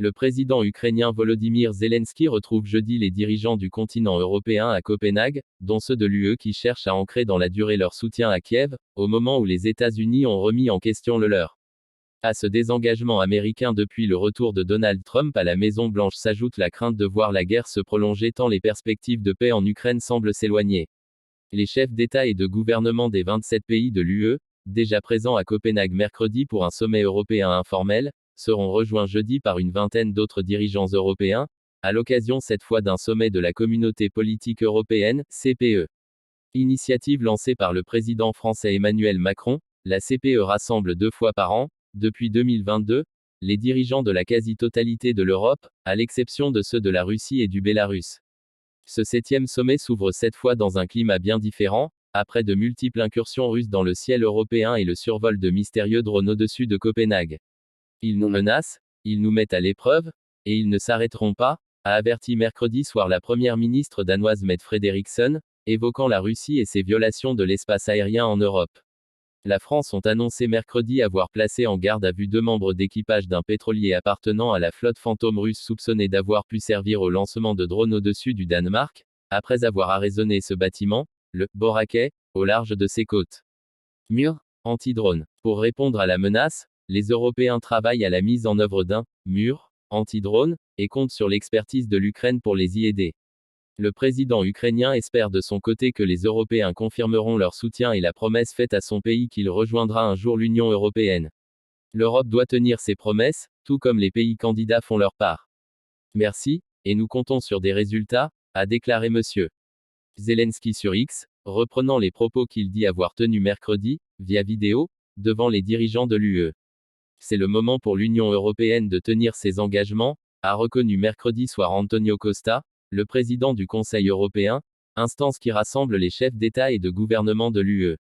Le président ukrainien Volodymyr Zelensky retrouve jeudi les dirigeants du continent européen à Copenhague, dont ceux de l'UE qui cherchent à ancrer dans la durée leur soutien à Kiev, au moment où les États-Unis ont remis en question le leur. À ce désengagement américain depuis le retour de Donald Trump à la Maison-Blanche s'ajoute la crainte de voir la guerre se prolonger tant les perspectives de paix en Ukraine semblent s'éloigner. Les chefs d'État et de gouvernement des 27 pays de l'UE, déjà présents à Copenhague mercredi pour un sommet européen informel, seront rejoints jeudi par une vingtaine d'autres dirigeants européens, à l'occasion cette fois d'un sommet de la Communauté politique européenne, CPE. Initiative lancée par le président français Emmanuel Macron, la CPE rassemble 2 fois par an, depuis 2022, les dirigeants de la quasi-totalité de l'Europe, à l'exception de ceux de la Russie et du Bélarus. Ce 7e sommet s'ouvre cette fois dans un climat bien différent, après de multiples incursions russes dans le ciel européen et le survol de mystérieux drones au-dessus de Copenhague. Ils nous menacent, ils nous mettent à l'épreuve, et ils ne s'arrêteront pas, a averti mercredi soir la première ministre danoise Mette Frederiksen, évoquant la Russie et ses violations de l'espace aérien en Europe. La France ont annoncé mercredi avoir placé en garde à vue 2 membres d'équipage d'un pétrolier appartenant à la flotte fantôme russe soupçonnés d'avoir pu servir au lancement de drones au-dessus du Danemark, après avoir arraisonné ce bâtiment, le Boracay, au large de ses côtes. Mur anti-drone. Pour répondre à la menace, les Européens travaillent à la mise en œuvre d'un mur anti-drone et comptent sur l'expertise de l'Ukraine pour les y aider. Le président ukrainien espère de son côté que les Européens confirmeront leur soutien et la promesse faite à son pays qu'il rejoindra un jour l'Union européenne. L'Europe doit tenir ses promesses, tout comme les pays candidats font leur part. Merci, et nous comptons sur des résultats, a déclaré M. Zelensky sur X, reprenant les propos qu'il dit avoir tenus mercredi, via vidéo, devant les dirigeants de l'UE. C'est le moment pour l'Union européenne de tenir ses engagements, a reconnu mercredi soir Antonio Costa, le président du Conseil européen, instance qui rassemble les chefs d'État et de gouvernement de l'UE.